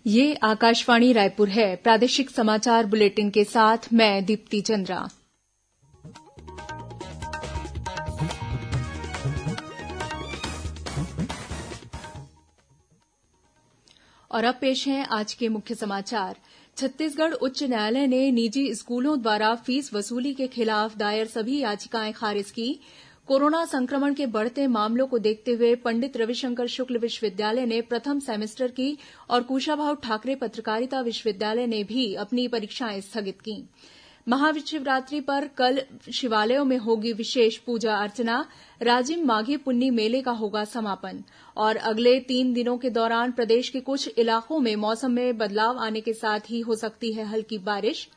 ये आकाशवाणी रायपुर है। प्रादेशिक समाचार बुलेटिन के साथ मैं दीप्ति चंद्रा। और अब पेश हैं आज के मुख्य समाचार। छत्तीसगढ़ उच्च न्यायालय ने निजी स्कूलों द्वारा फीस वसूली के खिलाफ दायर सभी याचिकाएं खारिज की। कोरोना संक्रमण के बढ़ते मामलों को देखते हुए पंडित रविशंकर शुक्ल विश्वविद्यालय ने प्रथम सेमेस्टर की और कुशाभाऊ ठाकरे पत्रकारिता विश्वविद्यालय ने भी अपनी परीक्षाएं स्थगित की। महाशिवरात्रि पर कल शिवालयों में होगी विशेष पूजा अर्चना। राजिम माघी पुन्नी मेले का होगा समापन। और अगले 3 दिनों के दौरान प्रदेश के कुछ इलाकों में मौसम में बदलाव आने के साथ ही हो सकती है हल्की बारिश।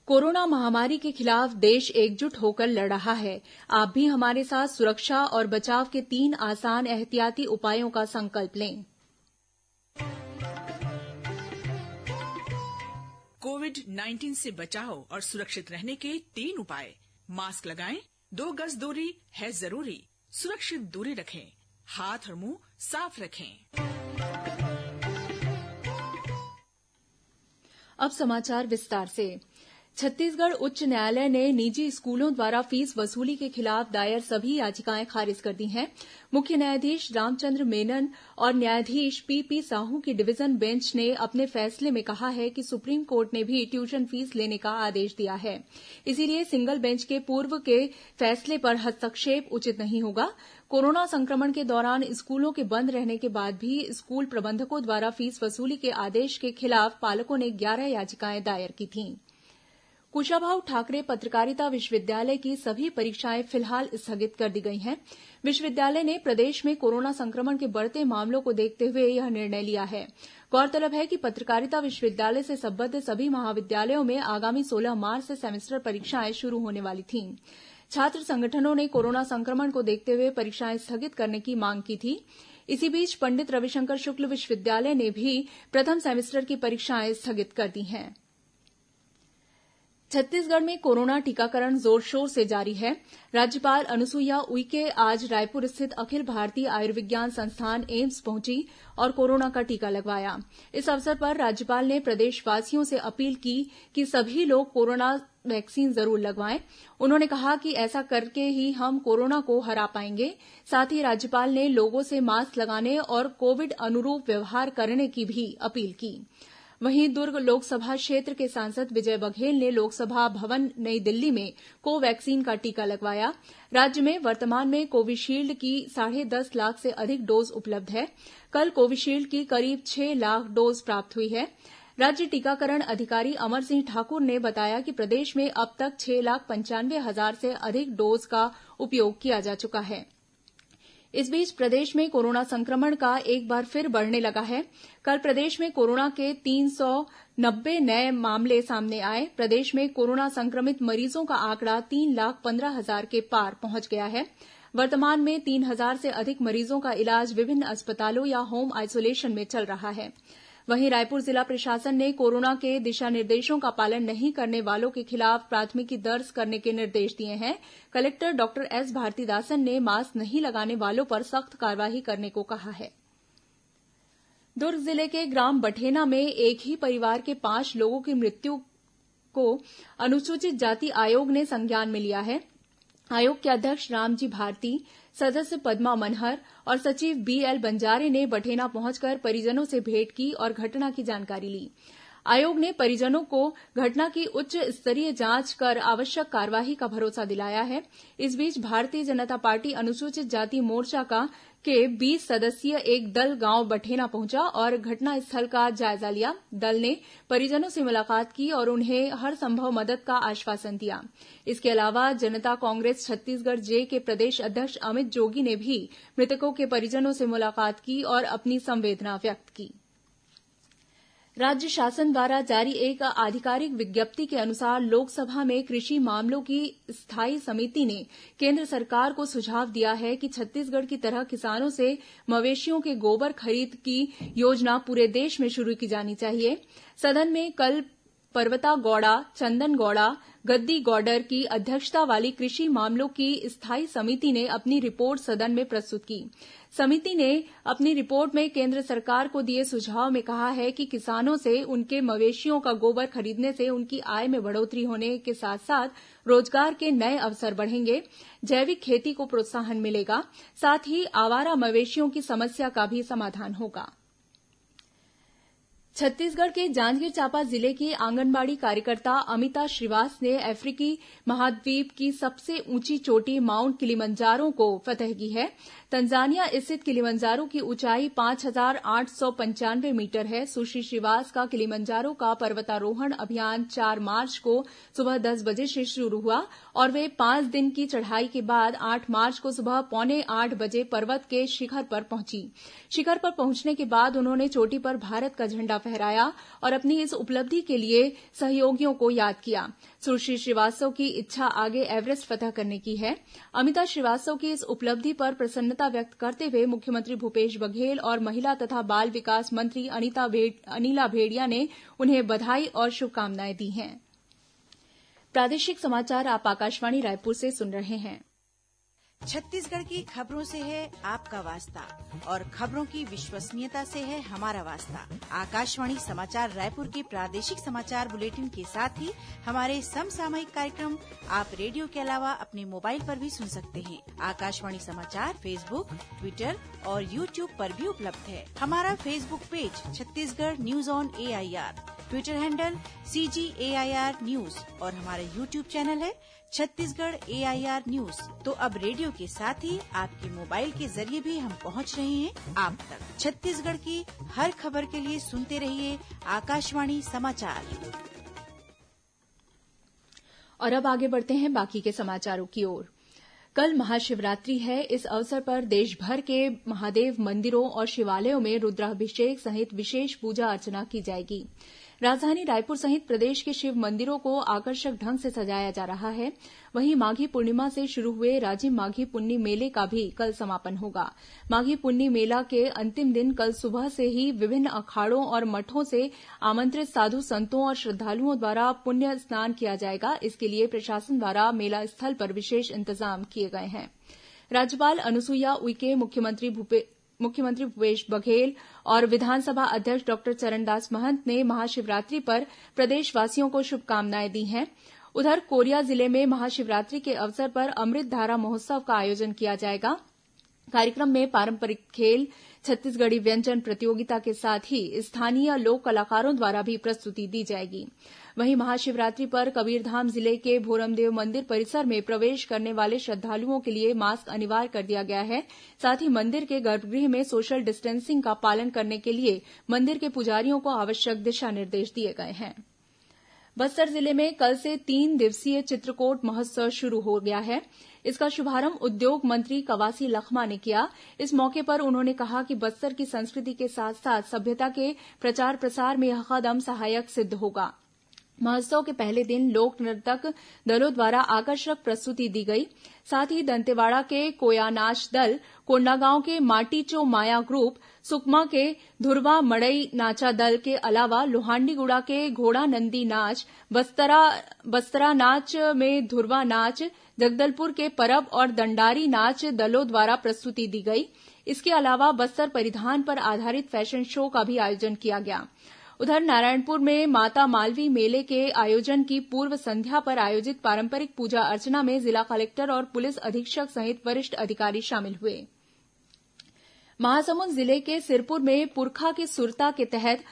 कोरोना महामारी के खिलाफ देश एकजुट होकर लड़ रहा है। आप भी हमारे साथ सुरक्षा और बचाव के 3 आसान एहतियाती उपायों का संकल्प लें। कोविड-19 से बचाव और सुरक्षित रहने के 3 उपाय। मास्क लगाएं, 2 गज दूरी है जरूरी, सुरक्षित दूरी रखें, हाथ और मुंह साफ रखें। अब समाचार विस्तार से। छत्तीसगढ़ उच्च न्यायालय ने निजी स्कूलों द्वारा फीस वसूली के खिलाफ दायर सभी याचिकाएं खारिज कर दी हैं। मुख्य न्यायाधीश रामचंद्र मेनन और न्यायाधीश पीपी साहू की डिवीजन बेंच ने अपने फैसले में कहा है कि सुप्रीम कोर्ट ने भी ट्यूशन फीस लेने का आदेश दिया है, इसीलिए सिंगल बेंच के पूर्व के फैसले पर हस्तक्षेप उचित नहीं होगा। कोरोना संक्रमण के दौरान स्कूलों के बंद रहने के बाद भी स्कूल प्रबंधकों द्वारा फीस वसूली के आदेश के खिलाफ पालकों ने 11 याचिकाएं दायर की थीं। कुशाभाऊ ठाकरे पत्रकारिता विश्वविद्यालय की सभी परीक्षाएं फिलहाल स्थगित कर दी गई हैं। विश्वविद्यालय ने प्रदेश में कोरोना संक्रमण के बढ़ते मामलों को देखते हुए यह निर्णय लिया है। गौरतलब है कि पत्रकारिता विश्वविद्यालय से संबद्ध सभी महाविद्यालयों में आगामी 16 मार्च से सेमेस्टर परीक्षाएं शुरू होने वाली थीं। छात्र संगठनों ने कोरोना संक्रमण को देखते हुए परीक्षाएं स्थगित करने की मांग की थी। इसी बीच पंडित रविशंकर शुक्ल विश्वविद्यालय ने भी प्रथम सेमेस्टर की परीक्षाएं स्थगित कर दी हैं। छत्तीसगढ़ में कोरोना टीकाकरण जोर शोर से जारी है। राज्यपाल अनुसुईया उइके आज रायपुर स्थित अखिल भारतीय आयुर्विज्ञान संस्थान एम्स पहुंची और कोरोना का टीका लगवाया। इस अवसर पर राज्यपाल ने प्रदेशवासियों से अपील की कि सभी लोग कोरोना वैक्सीन जरूर लगवाएं। उन्होंने कहा कि ऐसा करके ही हम कोरोना को हरा पाएंगे। साथ ही राज्यपाल ने लोगों से मास्क लगाने और कोविड अनुरूप व्यवहार करने की भी अपील की। वहीं दुर्ग लोकसभा क्षेत्र के सांसद विजय बघेल ने लोकसभा भवन नई दिल्ली में कोवैक्सीन का टीका लगवाया। राज्य में वर्तमान में कोविशील्ड की 10.5 लाख से अधिक डोज उपलब्ध है। कल कोविशील्ड की करीब 6 लाख डोज प्राप्त हुई है। राज्य टीकाकरण अधिकारी अमर सिंह ठाकुर ने बताया कि प्रदेश में अब तक 6,95,000 से अधिक डोज का उपयोग किया जा चुका है। इस बीच प्रदेश में कोरोना संक्रमण का एक बार फिर बढ़ने लगा है। कल प्रदेश में कोरोना के 390 नए मामले सामने आए। प्रदेश में कोरोना संक्रमित मरीजों का आंकड़ा 3,15,000 के पार पहुंच गया है। वर्तमान में 3,000 से अधिक मरीजों का इलाज विभिन्न अस्पतालों या होम आइसोलेशन में चल रहा है। वहीं रायपुर जिला प्रशासन ने कोरोना के दिशा निर्देशों का पालन नहीं करने वालों के खिलाफ प्राथमिकी दर्ज करने के निर्देश दिए हैं। कलेक्टर डॉक्टर एस भारतीदासन ने मास्क नहीं लगाने वालों पर सख्त कार्रवाई करने को कहा है। दुर्ग जिले के ग्राम बठेना में एक ही परिवार के 5 लोगों की मृत्यु को अनुसूचित जाति आयोग ने संज्ञान में लिया है। आयोग के अध्यक्ष रामजी भारती, सदस्य पद्मा मनहर और सचिव बीएल बंजारे ने बठेना पहुंचकर परिजनों से भेंट की और घटना की जानकारी ली। आयोग ने परिजनों को घटना की उच्च स्तरीय जांच कर आवश्यक कार्यवाही का भरोसा दिलाया है। इस बीच भारतीय जनता पार्टी अनुसूचित जाति मोर्चा के 20 सदस्यीय एक दल गांव बठेना पहुंचा और घटनास्थल का जायजा लिया। दल ने परिजनों से मुलाकात की और उन्हें हर संभव मदद का आश्वासन दिया। इसके अलावा जनता कांग्रेस छत्तीसगढ़ जे के प्रदेश अध्यक्ष अमित जोगी ने भी मृतकों के परिजनों से मुलाकात की और अपनी संवेदना व्यक्त की। राज्य शासन द्वारा जारी एक आधिकारिक विज्ञप्ति के अनुसार लोकसभा में कृषि मामलों की स्थायी समिति ने केंद्र सरकार को सुझाव दिया है कि छत्तीसगढ़ की तरह किसानों से मवेशियों के गोबर खरीद की योजना पूरे देश में शुरू की जानी चाहिए। सदन में कल पर्वता गौड़ा, चंदन गौड़ा, गद्दी गौडर की अध्यक्षता वाली कृषि मामलों की स्थायी समिति ने अपनी रिपोर्ट सदन में प्रस्तुत की। समिति ने अपनी रिपोर्ट में केंद्र सरकार को दिए सुझाव में कहा है कि किसानों से उनके मवेशियों का गोबर खरीदने से उनकी आय में बढ़ोतरी होने के साथ साथ रोजगार के नए अवसर बढ़ेंगे, जैविक खेती को प्रोत्साहन मिलेगा, साथ ही आवारा मवेशियों की समस्या का भी समाधान होगा। छत्तीसगढ़ के जांजगीर चांपा जिले की आंगनबाड़ी कार्यकर्ता अमिता श्रीवास ने अफ्रीकी महाद्वीप की सबसे ऊंची चोटी माउंट किलिमंजारो को फतह की है। तंजानिया स्थित किलिमंजारो की ऊंचाई 5,895 मीटर है। सुश्री श्रीवास का किलिमंजारो का पर्वतारोहण अभियान 4 मार्च को सुबह 10 बजे से शुरू हुआ और वे 5 दिन की चढ़ाई के बाद 8 मार्च को सुबह 7:45 बजे पर्वत के शिखर पर पहुंची। शिखर पर पहुंचने के बाद उन्होंने चोटी पर भारत का झंडा फहराया और अपनी इस उपलब्धि के लिए सहयोगियों को याद किया। सुश्री श्रीवास्तव की इच्छा आगे एवरेस्ट फतह करने की है। अमिता श्रीवास्तव की इस उपलब्धि पर प्रसन्नता व्यक्त करते हुए मुख्यमंत्री भूपेश बघेल और महिला तथा बाल विकास मंत्री अनिला भेड़िया ने उन्हें बधाई और शुभकामनाएं दी हैं। प्रादेशिक समाचार आप आकाशवाणी रायपुर से सुन रहे हैं। छत्तीसगढ़ की खबरों से है आपका वास्ता और खबरों की विश्वसनीयता से है हमारा वास्ता। आकाशवाणी समाचार रायपुर के प्रादेशिक समाचार बुलेटिन के साथ ही हमारे समसामयिक कार्यक्रम आप रेडियो के अलावा अपने मोबाइल पर भी सुन सकते हैं। आकाशवाणी समाचार फेसबुक, ट्विटर और यूट्यूब पर भी उपलब्ध है। हमारा Facebook page Chhattisgarh news on AIR, Twitter handle CGAIR news और हमारा यूट्यूब चैनल है छत्तीसगढ़ AIR न्यूज। तो अब रेडियो के साथ ही आपके मोबाइल के जरिए भी हम पहुंच रहे हैं आप तक। छत्तीसगढ़ की हर खबर के लिए सुनते रहिए आकाशवाणी समाचार। और अब आगे बढ़ते हैं बाकी के समाचारों की ओर। कल महाशिवरात्रि है। इस अवसर पर देश भर के महादेव मंदिरों और शिवालयों में रुद्राभिषेक सहित विशेष पूजा अर्चना की जाएगी। राजधानी रायपुर सहित प्रदेश के शिव मंदिरों को आकर्षक ढंग से सजाया जा रहा है। वहीं माघी पूर्णिमा से शुरू हुए राजिम माघी पुन्नी मेले का भी कल समापन होगा। माघी पुन्नी मेला के अंतिम दिन कल सुबह से ही विभिन्न अखाड़ों और मठों से आमंत्रित साधु संतों और श्रद्धालुओं द्वारा पुण्य स्नान किया जाएगा। इसके लिए प्रशासन द्वारा मेला स्थल पर विशेष इंतजाम किए गए हैं। राज्यपाल अनुसुईया उइके, मुख्यमंत्री भूपेश बघेल और विधानसभा अध्यक्ष डॉक्टर चरणदास महंत ने महाशिवरात्रि पर प्रदेशवासियों को शुभकामनाएं दी हैं। उधर कोरिया जिले में महाशिवरात्रि के अवसर पर अमृत धारा महोत्सव का आयोजन किया जाएगा। कार्यक्रम में पारंपरिक खेल, छत्तीसगढ़ी व्यंजन प्रतियोगिता के साथ ही स्थानीय लोक कलाकारों द्वारा भी प्रस्तुति दी जाएगी। वहीं महाशिवरात्रि पर कबीरधाम जिले के भोरमदेव मंदिर परिसर में प्रवेश करने वाले श्रद्धालुओं के लिए मास्क अनिवार्य कर दिया गया है। साथ ही मंदिर के गर्भगृह में सोशल डिस्टेंसिंग का पालन करने के लिए मंदिर के पुजारियों को आवश्यक दिशा निर्देश दिए गए हैं। बस्तर जिले में कल से 3 दिवसीय चित्रकोट महोत्सव शुरू हो गया है। इसका शुभारंभ उद्योग मंत्री कवासी लखमा ने किया। इस मौके पर उन्होंने कहा कि बस्तर की संस्कृति के साथ साथ सभ्यता के प्रचार प्रसार में यह कदम सहायक सिद्ध होगा। महोत्सव के पहले दिन लोक नर्तक दलों द्वारा आकर्षक प्रस्तुति दी गई। साथ ही दंतेवाड़ा के कोयानाच दल, कोंडागांव के माटीचो माया ग्रुप, सुकमा के धुरवा मड़ई नाचा दल के अलावा लोहांडीगुड़ा के घोड़ा नंदी नाच, बस्तरा नाच में धुरवा नाच, जगदलपुर के परब और दंडारी नाच दलों द्वारा प्रस्तुति दी गई। इसके अलावा बस्तर परिधान पर आधारित फैशन शो का भी आयोजन किया गया। उधर नारायणपुर में माता मालवी मेले के आयोजन की पूर्व संध्या पर आयोजित पारंपरिक पूजा अर्चना में जिला कलेक्टर और पुलिस अधीक्षक सहित वरिष्ठ अधिकारी शामिल हुए। महासमुंद जिले के सिरपुर में पुरखा की सुरता के तहत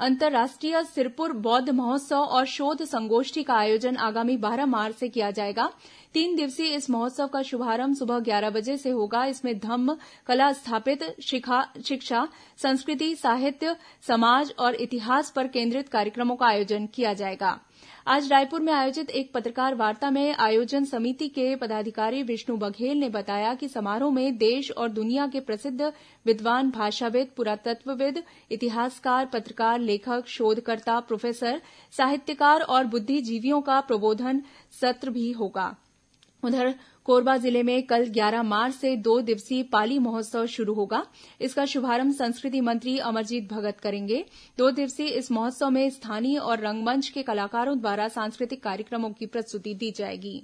अंतर्राष्ट्रीय सिरपुर बौद्ध महोत्सव और शोध संगोष्ठी का आयोजन आगामी 12 मार्च से किया जाएगा। 3 दिवसीय इस महोत्सव का शुभारंभ सुबह 11 बजे से होगा। इसमें धम्म, कला, स्थापित शिक्षा, संस्कृति, साहित्य, समाज और इतिहास पर केंद्रित कार्यक्रमों का आयोजन किया जाएगा। आज रायपुर में आयोजित एक पत्रकार वार्ता में आयोजन समिति के पदाधिकारी विष्णु बघेल ने बताया कि समारोह में देश और दुनिया के प्रसिद्ध विद्वान, भाषाविद, पुरातत्वविद, इतिहासकार, पत्रकार, लेखक, शोधकर्ता, प्रोफेसर, साहित्यकार और बुद्धिजीवियों का प्रबोधन सत्र भी होगा। उधर कोरबा जिले में कल 11 मार्च से 2 दिवसीय पाली महोत्सव शुरू होगा। इसका शुभारंभ संस्कृति मंत्री अमरजीत भगत करेंगे। 2 दिवसीय इस महोत्सव में स्थानीय और रंगमंच के कलाकारों द्वारा सांस्कृतिक कार्यक्रमों की प्रस्तुति दी जाएगी।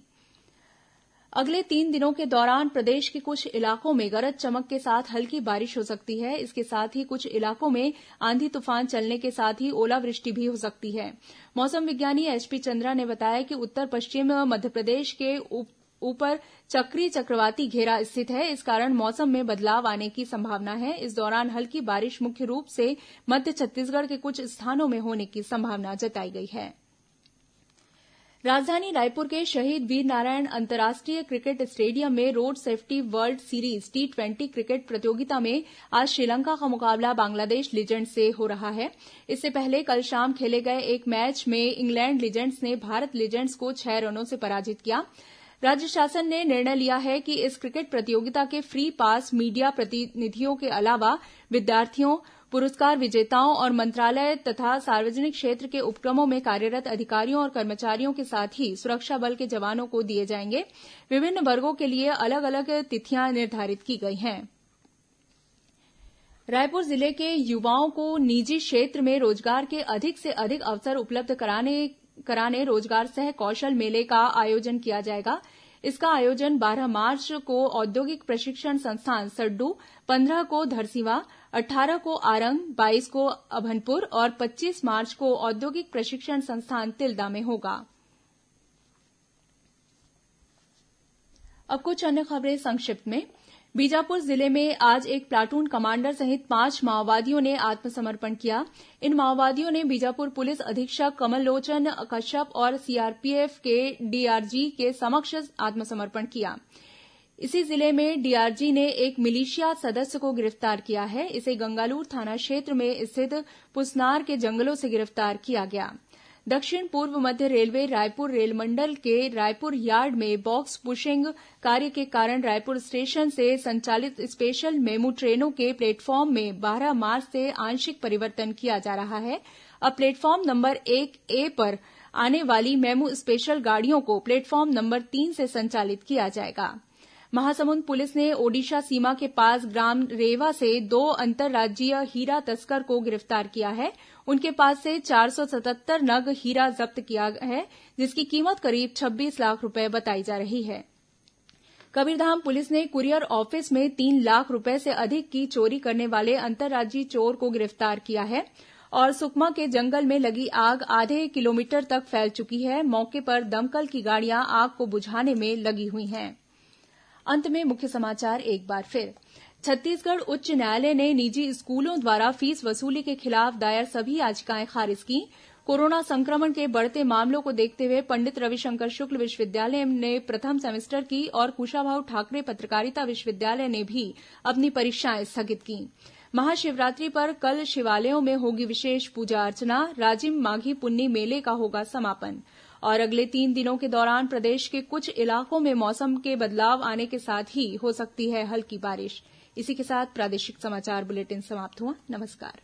अगले 3 दिनों के दौरान प्रदेश के कुछ इलाकों में गरज चमक के साथ हल्की बारिश हो सकती है। इसके साथ ही कुछ इलाकों में आंधी तूफान चलने के साथ ही ओलावृष्टि भी हो सकती है। मौसम विज्ञानी एचपी चंद्रा ने बताया कि उत्तर पश्चिम मध्यप्रदेश के ऊपर चक्रीय चक्रवाती घेरा स्थित है। इस कारण मौसम में बदलाव आने की संभावना है। इस दौरान हल्की बारिश मुख्य रूप से मध्य छत्तीसगढ़ के कुछ स्थानों में होने की संभावना जताई गई है। राजधानी रायपुर के शहीद वीरनारायण अंतर्राष्ट्रीय क्रिकेट स्टेडियम में road safety world series T20 cricket प्रतियोगिता में आज श्रीलंका का मुकाबला बांग्लादेश लीजेंड्स से हो रहा है। इससे पहले कल शाम खेले गए एक मैच में इंग्लैंड लीजेंड्स ने भारत लीजेंड्स को 6 रनों से पराजित किया। राज्य शासन ने निर्णय लिया है कि इस क्रिकेट प्रतियोगिता के फ्री पास मीडिया प्रतिनिधियों के अलावा विद्यार्थियों, पुरस्कार विजेताओं और मंत्रालय तथा सार्वजनिक क्षेत्र के उपक्रमों में कार्यरत अधिकारियों और कर्मचारियों के साथ ही सुरक्षा बल के जवानों को दिए जाएंगे। विभिन्न वर्गों के लिए अलग अलग तिथियां निर्धारित की गई हैं। रायपुर जिले के युवाओं को निजी क्षेत्र में रोजगार के अधिक से अधिक अवसर उपलब्ध कराने रोजगार सह कौशल मेले का आयोजन किया जाएगा। इसका आयोजन 12 मार्च को औद्योगिक प्रशिक्षण संस्थान सड्डू, 15 को धरसींवा, 18 को आरंग, 22 को अभनपुर और 25 मार्च को औद्योगिक प्रशिक्षण संस्थान तिल्दा में होगा। अब कुछ अन्य खबरें संक्षिप्त में। बीजापुर जिले में आज एक प्लाटून कमांडर सहित 5 माओवादियों ने आत्मसमर्पण किया। इन माओवादियों ने बीजापुर पुलिस अधीक्षक कमललोचन कश्यप और सीआरपीएफ के डीआरजी के समक्ष आत्मसमर्पण किया। इसी जिले में डीआरजी ने एक मिलिशिया सदस्य को गिरफ्तार किया है। इसे गंगालूर थाना क्षेत्र में स्थित पुसनार के जंगलों से गिरफ्तार किया गया। दक्षिण पूर्व मध्य रेलवे रायपुर रेलमंडल के रायपुर यार्ड में बॉक्स पुशिंग कार्य के कारण रायपुर स्टेशन से संचालित स्पेशल मेमू ट्रेनों के प्लेटफॉर्म में 12 मार्च से आंशिक परिवर्तन किया जा रहा है। अब प्लेटफॉर्म नंबर 1A पर आने वाली मेमू स्पेशल गाड़ियों को प्लेटफॉर्म नंबर 3 से संचालित किया जाएगा। महासमुंद पुलिस ने ओडिशा सीमा के पास ग्राम रेवा से 2 अंतर्राज्यीय हीरा तस्कर को गिरफ्तार किया है। उनके पास से 477 नग हीरा जब्त किया है, जिसकी कीमत करीब 26 लाख रुपए बताई जा रही है। कबीरधाम पुलिस ने कुरियर ऑफिस में 3 लाख रुपए से अधिक की चोरी करने वाले अंतर्राज्यीय चोर को गिरफ्तार किया है। और सुकमा के जंगल में लगी आग आधे किलोमीटर तक फैल चुकी है। मौके पर दमकल की गाड़ियां आग को बुझाने में लगी हुई हैं। अंत में मुख्य समाचार एक बार फिर। छत्तीसगढ़ उच्च न्यायालय ने निजी स्कूलों द्वारा फीस वसूली के खिलाफ दायर सभी याचिकाएं खारिज की। कोरोना संक्रमण के बढ़ते मामलों को देखते हुए पंडित रविशंकर शुक्ल विश्वविद्यालय ने प्रथम सेमेस्टर की और कुशाभाऊ ठाकरे पत्रकारिता विश्वविद्यालय ने भी अपनी परीक्षाएं स्थगित की। महाशिवरात्रि पर कल शिवालयों में होगी विशेष पूजा अर्चना। राजिम माघी पुन्नी मेले का होगा समापन। और अगले 3 दिनों के दौरान प्रदेश के कुछ इलाकों में मौसम के बदलाव आने के साथ ही हो सकती है हल्की बारिश। इसी के साथ प्रादेशिक समाचार बुलेटिन समाप्त हुआ। नमस्कार।